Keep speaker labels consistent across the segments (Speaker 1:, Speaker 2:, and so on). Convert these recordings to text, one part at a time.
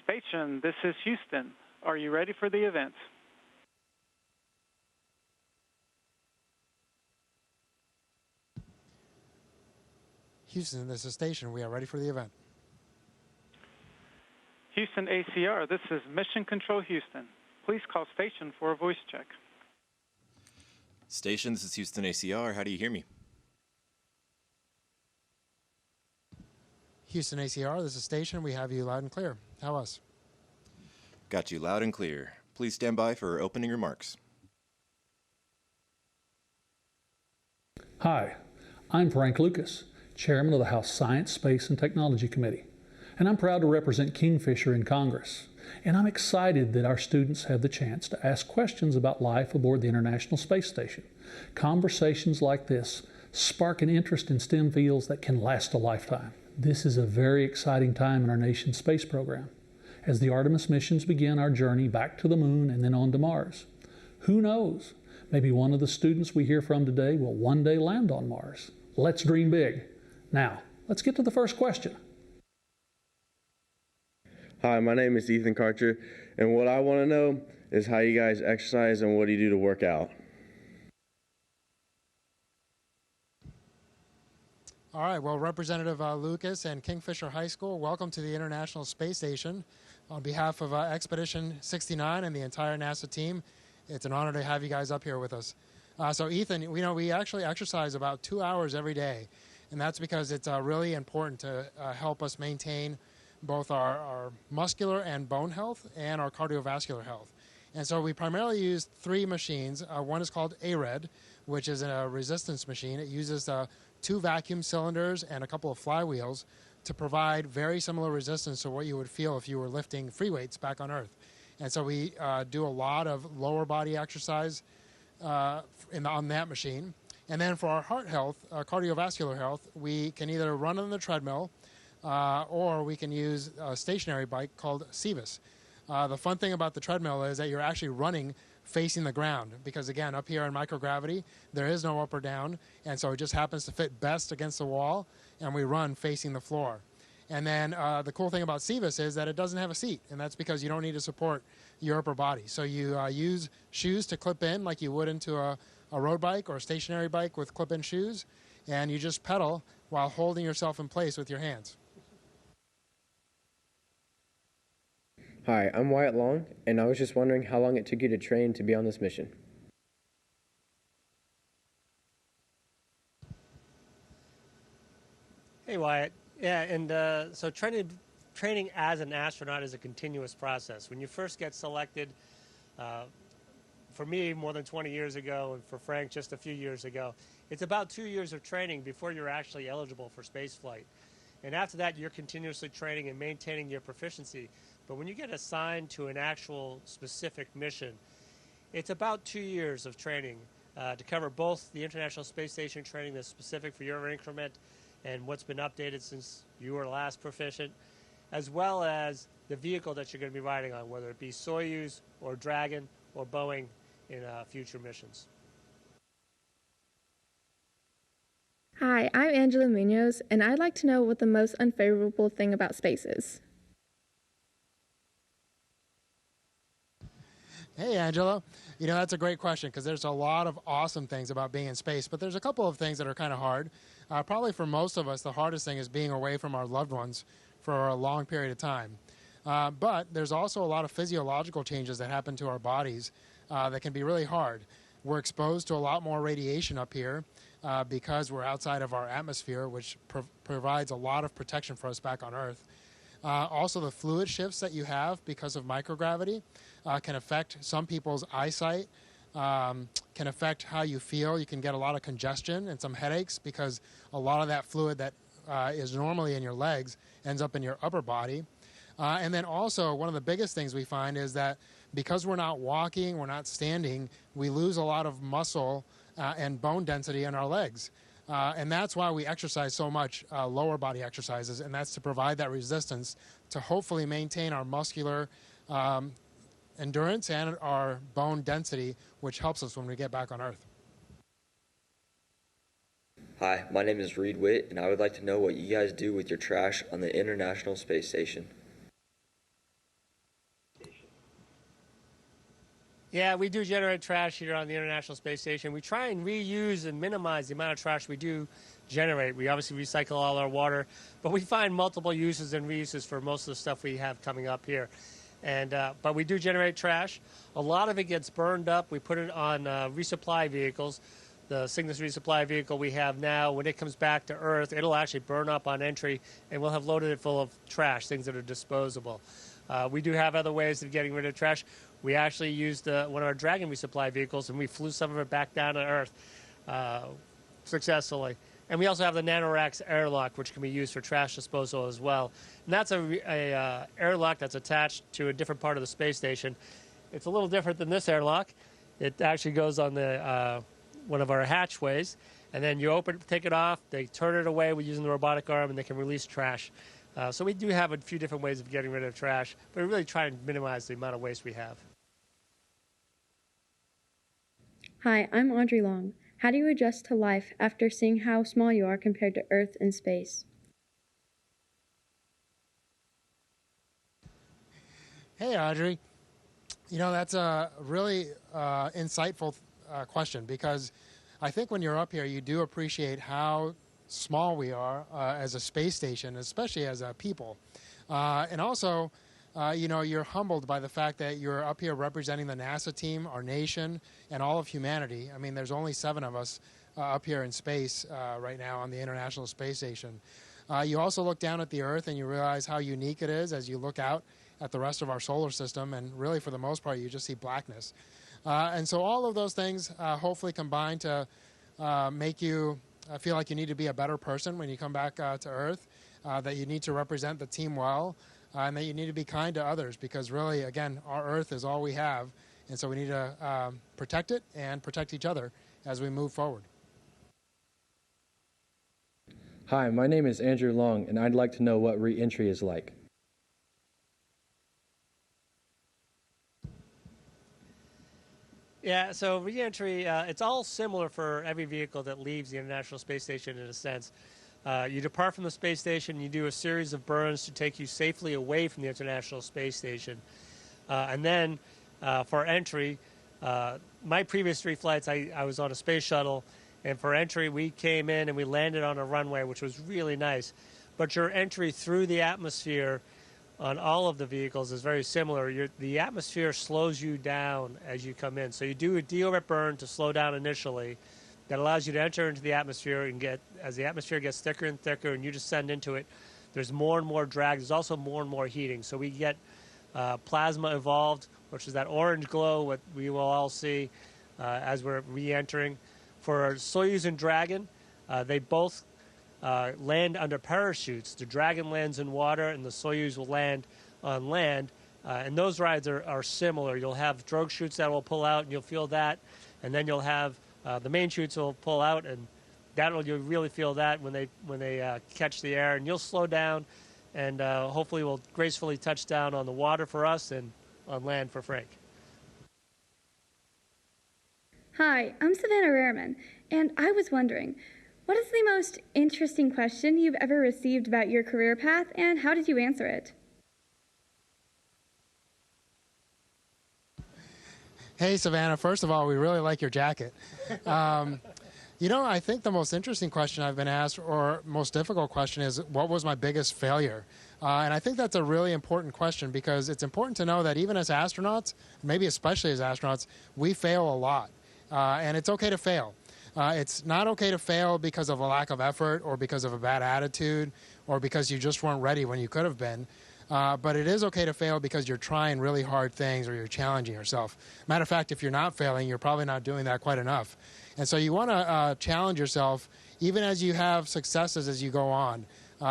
Speaker 1: Station, this is Houston. Are you ready for the event?
Speaker 2: Houston, this is Station. We are ready for the event.
Speaker 1: Houston ACR, this is Mission Control Houston. Please call Station for a voice check.
Speaker 3: Station, this is Houston ACR. How do you hear me?
Speaker 2: Houston ACR, this is Station. We have you loud and clear. How us?
Speaker 3: Got you loud and clear. Please stand by for opening remarks.
Speaker 4: Hi, I'm Frank Lucas, Chairman of the House Science, Space, and Technology Committee, and I'm proud to represent Kingfisher in Congress. And I'm excited that our students have the chance to ask questions about life aboard the International Space Station. Conversations like this spark an interest in STEM fields that can last a lifetime. This is a very exciting time in our nation's space program, as the Artemis missions begin our journey back to the moon and then on to Mars. Who knows? Maybe one of the students we hear from today will one day land on Mars. Let's dream big. Now, let's get to the first question.
Speaker 5: Hi, my name is Ethan Karcher, and what I want to know is how you guys exercise and what do you do to work out?
Speaker 2: All right, well, Representative Lucas and Kingfisher High School, welcome to the International Space Station. On behalf of Expedition 69 and the entire NASA team, it's an honor to have you guys up here with us. So Ethan, we actually exercise about 2 hours every day, and that's because it's really important to help us maintain both our muscular and bone health and our cardiovascular health. And so we primarily use three machines. One is called ARED, which is a resistance machine. It uses 2 vacuum cylinders and a couple of flywheels to provide very similar resistance to what you would feel if you were lifting free weights back on Earth. And so we do a lot of lower body exercise on that machine. And then for our heart health, cardiovascular health, we can either run on the treadmill or we can use a stationary bike called Cevis. The fun thing about the treadmill is that you're actually running facing the ground because, again, up here in microgravity, there is no up or down, and so it just happens to fit best against the wall, and we run facing the floor. And then the cool thing about Cevis is that it doesn't have a seat, and that's because you don't need to support your upper body. So you use shoes to clip in like you would into a road bike or a stationary bike with clip-in shoes, and you just pedal while holding yourself in place with your hands.
Speaker 6: Hi, I'm Wyatt Long, and I was just wondering how long it took you to train to be on this mission.
Speaker 7: Hey, Wyatt. Yeah, and so training as an astronaut is a continuous process. When you first get selected, for me more than 20 years ago, and for Frank just a few years ago, it's about 2 years of training before you're actually eligible for spaceflight. And after that, you're continuously training and maintaining your proficiency. But when you get assigned to an actual specific mission, it's about 2 years of training to cover both the International Space Station training that's specific for your increment and what's been updated since you were last proficient, as well as the vehicle that you're going to be riding on, whether it be Soyuz or Dragon or Boeing in future missions.
Speaker 8: Hi, I'm Angela Munoz, and I'd like to know what the most unfavorable thing about space is.
Speaker 2: Hey, Angela. That's a great question because there's a lot of awesome things about being in space, but there's a couple of things that are kind of hard. Probably for most of us, the hardest thing is being away from our loved ones for a long period of time. But there's also a lot of physiological changes that happen to our bodies that can be really hard. We're exposed to a lot more radiation up here because we're outside of our atmosphere, which provides a lot of protection for us back on Earth. Also, the fluid shifts that you have because of microgravity can affect some people's eyesight, can affect how you feel. You can get a lot of congestion and some headaches because a lot of that fluid that is normally in your legs ends up in your upper body. And then also, one of the biggest things we find is that because we're not walking, we're not standing, we lose a lot of muscle and bone density in our legs. And that's why we exercise so much lower body exercises, and that's to provide that resistance to hopefully maintain our muscular endurance and our bone density, which helps us when we get back on Earth.
Speaker 9: Hi, my name is Reed Witt, and I would like to know what you guys do with your trash on the International Space Station.
Speaker 7: Yeah, we do generate trash here on the International Space Station. We try and reuse and minimize the amount of trash we do generate. We obviously recycle all our water, but we find multiple uses and reuses for most of the stuff we have coming up here. But we do generate trash. A lot of it gets burned up. We put it on resupply vehicles. The Cygnus resupply vehicle we have now, when it comes back to Earth, it'll actually burn up on entry, and we'll have loaded it full of trash, things that are disposable. We do have other ways of getting rid of trash. We actually used one of our Dragon resupply vehicles, and we flew some of it back down to Earth successfully. And we also have the NanoRacks airlock, which can be used for trash disposal as well. And that's a airlock that's attached to a different part of the space station. It's a little different than this airlock. It actually goes on the one of our hatchways, and then you take it off, they turn it away with using the robotic arm, and they can release trash. So we do have a few different ways of getting rid of trash, but we really try and minimize the amount of waste we have.
Speaker 10: Hi, I'm Audrey Long. How do you adjust to life after seeing how small you are compared to Earth and space?
Speaker 2: Hey, Audrey. You know, that's a really insightful question, because I think when you're up here, you do appreciate how small we are as a space station, especially as a people. And also, you know, you're humbled by the fact that you're up here representing the NASA team, our nation, and all of humanity. I mean, there's only 7 of us up here in space right now on the International Space Station. You also look down at the Earth and you realize how unique it is as you look out at the rest of our solar system, and really for the most part you just see blackness. And so all of those things hopefully combine to make you feel like you need to be a better person when you come back to Earth, that you need to represent the team well, and that you need to be kind to others, because really, again, our Earth is all we have, and so we need to protect it and protect each other as we move forward.
Speaker 6: Hi, my name is Andrew Long, and I'd like to know what re-entry is like.
Speaker 7: Yeah, so re-entry, it's all similar for every vehicle that leaves the International Space Station in a sense. You depart from the space station, you do a series of burns to take you safely away from the International Space Station. And then for entry, my previous 3 flights, I was on a space shuttle, and for entry we came in and we landed on a runway, which was really nice. But your entry through the atmosphere on all of the vehicles is very similar. The atmosphere slows you down as you come in. So you do a deorbit burn to slow down initially. That allows you to enter into the atmosphere and as the atmosphere gets thicker and thicker and you descend into it, there's more and more drag. There's also more and more heating. So we get plasma evolved, which is that orange glow, what we will all see as we're re-entering. For Soyuz and Dragon, they both land under parachutes. The Dragon lands in water and the Soyuz will land on land. And those rides are similar. You'll have drogue chutes that will pull out and you'll feel that. And then you'll have the main chutes will pull out, and you'll really feel that when they catch the air. And you'll slow down and hopefully we'll gracefully touch down on the water for us and on land for Frank.
Speaker 10: Hi, I'm Savannah Rehrman, and I was wondering, what is the most interesting question you've ever received about your career path, and how did you answer it?
Speaker 2: Hey, Savannah, first of all, we really like your jacket. You know, I think the most interesting question I've been asked, or most difficult question, is what was my biggest failure? And I think that's a really important question, because it's important to know that even as astronauts, maybe especially as astronauts, we fail a lot. And it's okay to fail. It's not okay to fail because of a lack of effort or because of a bad attitude or because you just weren't ready when you could have been. But it is okay to fail because you're trying really hard things or you're challenging yourself. Matter of fact, if you're not failing, you're probably not doing that quite enough. And so you want to challenge yourself even as you have successes as you go on.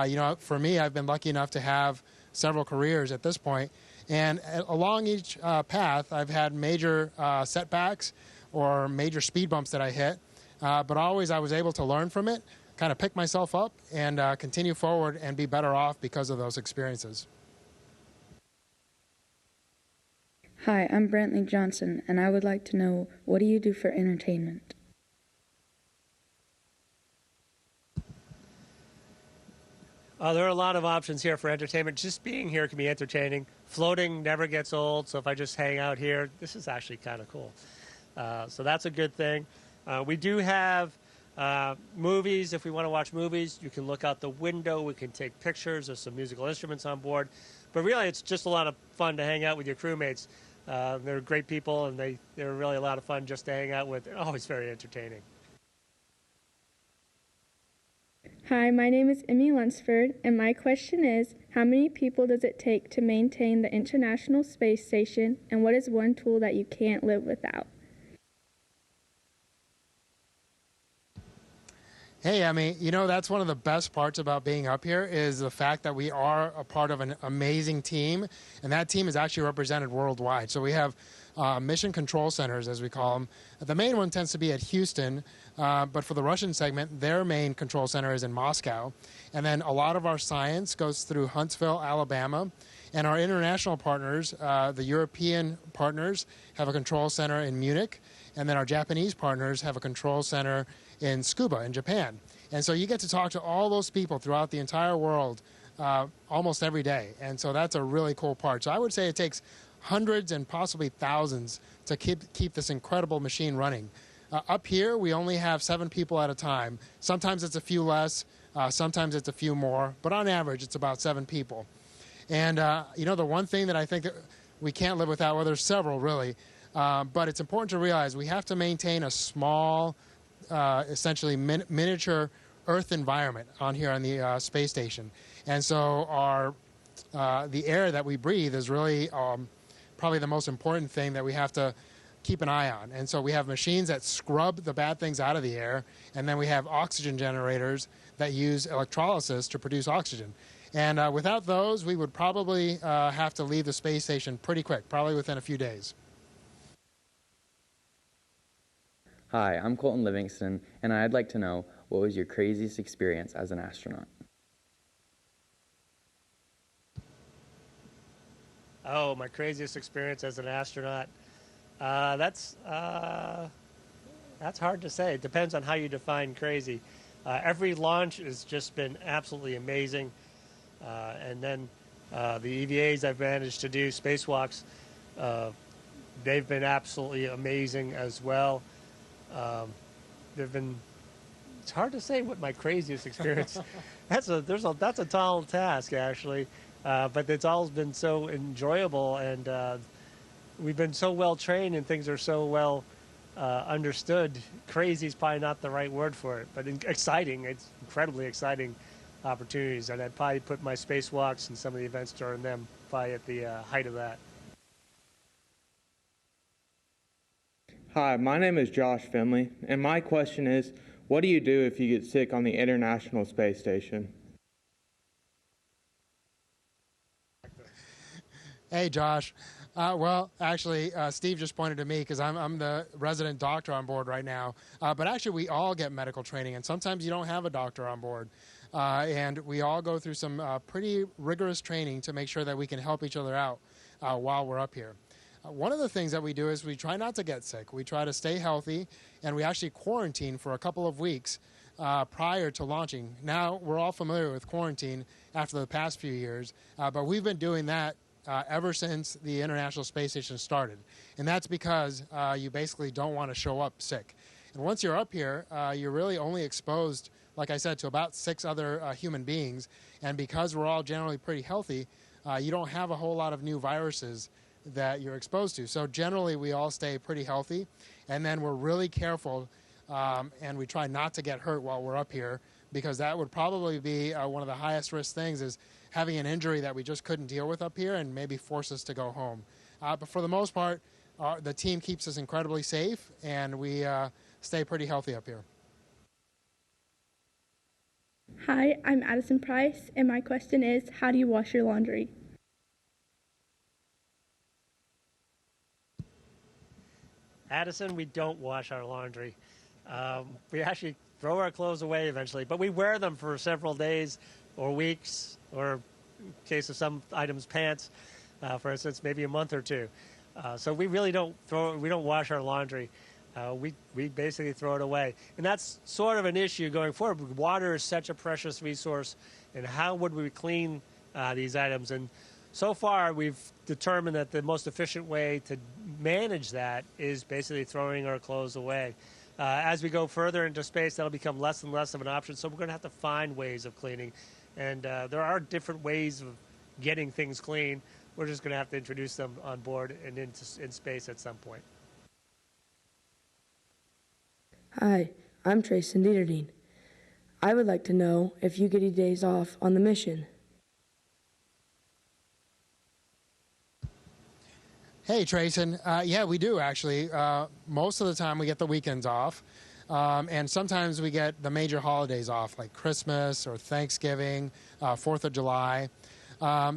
Speaker 2: You know, for me, I've been lucky enough to have several careers at this point. And along each path, I've had major setbacks or major speed bumps that I hit. But always I was able to learn from it, kind of pick myself up, and continue forward and be better off because of those experiences.
Speaker 10: Hi, I'm Brantley Johnson, and I would like to know, what do you do for entertainment?
Speaker 7: There are a lot of options here for entertainment. Just being here can be entertaining. Floating never gets old, so if I just hang out here, this is actually kind of cool. So that's a good thing. We do have movies. If we want to watch movies, you can look out the window. We can take pictures. There's some musical instruments on board. But really, it's just a lot of fun to hang out with your crewmates. They're great people, and they're really a lot of fun just to hang out with. They're always very entertaining.
Speaker 8: Hi, my name is Emmy Lunsford, and my question is, how many people does it take to maintain the International Space Station, and what is one tool that you can't live without?
Speaker 2: Hey, Emmy, that's one of the best parts about being up here is the fact that we are a part of an amazing team, and that team is actually represented worldwide. So we have mission control centers, as we call them. The main one tends to be at Houston, but for the Russian segment, their main control center is in Moscow. And then a lot of our science goes through Huntsville, Alabama. And our international partners, the European partners, have a control center in Munich. And then our Japanese partners have a control center in Tsukuba in Japan. And so you get to talk to all those people throughout the entire world almost every day. And so that's a really cool part. So I would say it takes hundreds and possibly thousands to keep this incredible machine running. Up here, we only have 7 people at a time. Sometimes it's a few less, sometimes it's a few more, but on average, it's about 7 people. And, the one thing that I think that we can't live without, well, there's several really, but it's important to realize we have to maintain a small, essentially miniature Earth environment on here on the space station. And so the air that we breathe is really probably the most important thing that we have to keep an eye on. And so we have machines that scrub the bad things out of the air, and then we have oxygen generators that use electrolysis to produce oxygen. And without those, we would probably have to leave the space station pretty quick, probably within a few days.
Speaker 11: Hi, I'm Colton Livingston, and I'd like to know, what was your craziest experience as an astronaut?
Speaker 7: Oh, my craziest experience as an astronaut. That's hard to say. It depends on how you define crazy. Every launch has just been absolutely amazing. And then the EVAs I've managed to do, spacewalks, they've been absolutely amazing as well. It's hard to say what my craziest experience. That's a tall task, actually. But it's all been so enjoyable, and we've been so well trained, and things are so well understood. Crazy is probably not the right word for it, but exciting. It's incredibly exciting opportunities, and I'd probably put my spacewalks and some of the events during them probably at the height of that.
Speaker 12: Hi, my name is Josh Finley, and my question is, what do you do if you get sick on the International Space Station?
Speaker 2: Hey, Josh. Well, actually, Steve just pointed to me because I'm the resident doctor on board right now. But actually, we all get medical training, and sometimes you don't have a doctor on board. And we all go through some pretty rigorous training to make sure that we can help each other out while we're up here. One of the things that we do is we try not to get sick. We try to stay healthy, and we actually quarantine for a couple of weeks prior to launching. Now, we're all familiar with quarantine after the past few years, but we've been doing that ever since the International Space Station started. And that's because you basically don't want to show up sick. And once you're up here, you're really only exposed, like I said, to about 6 other human beings. And because we're all generally pretty healthy, you don't have a whole lot of new viruses that you're exposed to. So generally, we all stay pretty healthy. And then we're really careful, and we try not to get hurt while we're up here, because that would probably be one of the highest risk things, is having an injury that we just couldn't deal with up here and maybe force us to go home. But for the most part, the team keeps us incredibly safe, and we stay pretty healthy up here.
Speaker 8: Hi, I'm Addison Price, and my question is, how do you wash your laundry?
Speaker 7: Addison, we don't wash our laundry. We actually throw our clothes away eventually, but we wear them for several days or weeks, or in case of some items, pants, for instance, maybe a month or two. So we really don't wash our laundry. We basically throw it away. And that's sort of an issue going forward. Water is such a precious resource, and how would we clean these items? And So far, we've determined that the most efficient way to manage that is basically throwing our clothes away. As we go further into space, that'll become less and less of an option, so we're going to have to find ways of cleaning. And there are different ways of getting things clean. We're just going to have to introduce them on board and in space at some point.
Speaker 13: Hi, I'm Trayson Dieterding. I would like to know if you get any days off on the mission.
Speaker 2: Hey, Trayson. Yeah, we do, actually. Most of the time we get the weekends off. And sometimes we get the major holidays off, like Christmas or Thanksgiving, 4th of July.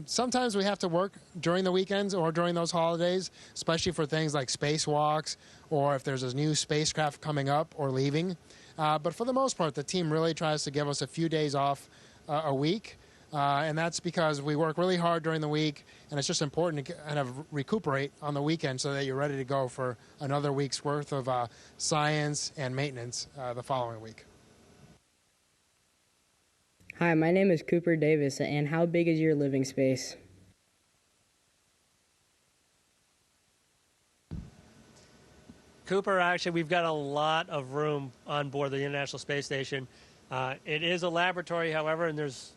Speaker 2: Sometimes we have to work during the weekends or during those holidays, especially for things like spacewalks or if there's a new spacecraft coming up or leaving. But for the most part, the team really tries to give us a few days off a week. And that's because we work really hard during the week, and it's just important to kind of recuperate on the weekend so that you're ready to go for another week's worth of science and maintenance the following week.
Speaker 13: Hi, my name is Cooper Davis, and how big is your living space?
Speaker 7: Cooper, actually, we've got a lot of room on board the International Space Station. It is a laboratory, however, and there's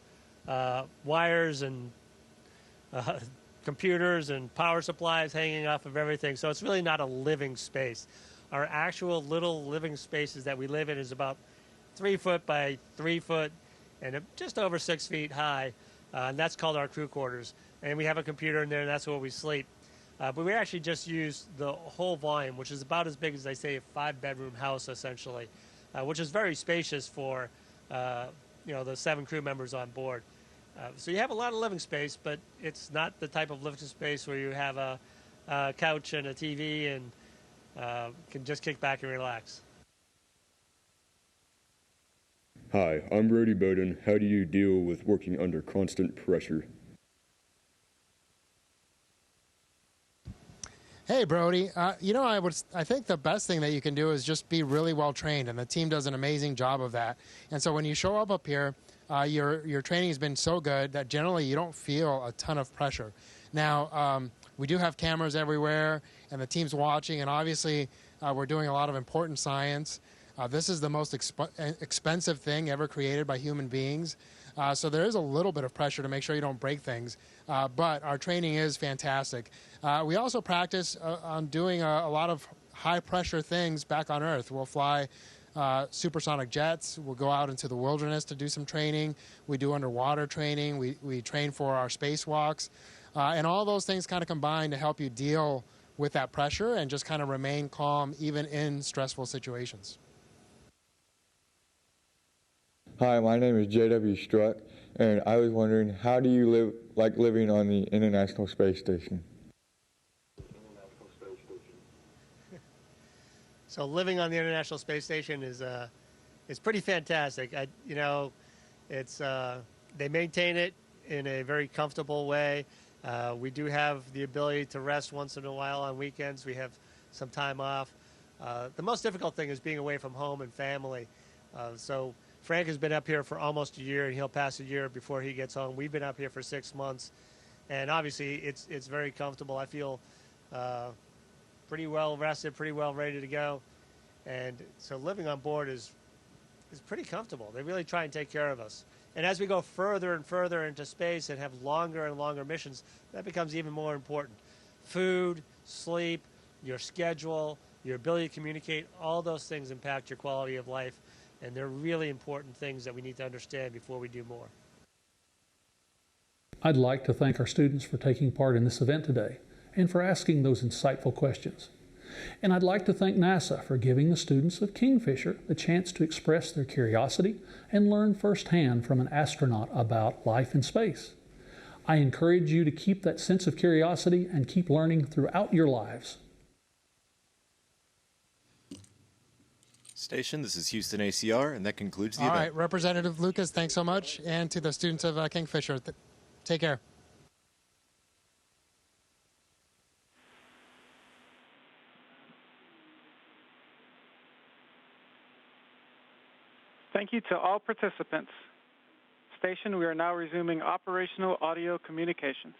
Speaker 7: wires and computers and power supplies hanging off of everything, so it's really not a living space. Our actual little living spaces that we live in is about 3 foot by 3 foot and just over 6 feet high, and that's called our crew quarters. And we have a computer in there, and that's where we sleep. But we actually just use the whole volume, which is about as big as, they say, a 5-bedroom house, essentially, which is very spacious for the 7 crew members on board. So you have a lot of living space, but it's not the type of living space where you have a couch and a TV and can just kick back and relax.
Speaker 14: Hi, I'm Brody Bowden. How do you deal with working under constant pressure?
Speaker 2: Hey, Brody. I think the best thing that you can do is just be really well trained, and the team does an amazing job of that. And so when you show up here, your training has been so good that generally you don't feel a ton of pressure. Now, we do have cameras everywhere, and the team's watching, and obviously we're doing a lot of important science. This is the most expensive thing ever created by human beings. So there is a little bit of pressure to make sure you don't break things. But our training is fantastic. We also practice on doing a lot of high-pressure things back on Earth. We'll fly supersonic jets. We'll go out into the wilderness to do some training. We do underwater training. We train for our spacewalks. And all those things kind of combine to help you deal with that pressure and just kind of remain calm even in stressful situations.
Speaker 14: Hi, my name is J.W. Strutt, and I was wondering, how do you like living on the International Space Station?
Speaker 7: So living on the International Space Station is pretty fantastic. They maintain it in a very comfortable way. We do have the ability to rest once in a while on weekends. We have some time off. The most difficult thing is being away from home and family. So Frank has been up here for almost a year, and he'll pass a year before he gets home. We've been up here for 6 months, and obviously it's very comfortable. I feel pretty well rested, pretty well ready to go, and so living on board is pretty comfortable. They really try and take care of us. And as we go further and further into space and have longer and longer missions, that becomes even more important. Food, sleep, your schedule, your ability to communicate, all those things impact your quality of life. And they're really important things that we need to understand before we do more.
Speaker 4: I'd like to thank our students for taking part in this event today and for asking those insightful questions. And I'd like to thank NASA for giving the students of Kingfisher the chance to express their curiosity and learn firsthand from an astronaut about life in space. I encourage you to keep that sense of curiosity and keep learning throughout your lives.
Speaker 3: Station, this is Houston ACR, and that concludes the event.
Speaker 2: All right, Representative Lucas, thanks so much. And to the students of Kingfisher, take care.
Speaker 1: Thank you to all participants. Station, we are now resuming operational audio communications.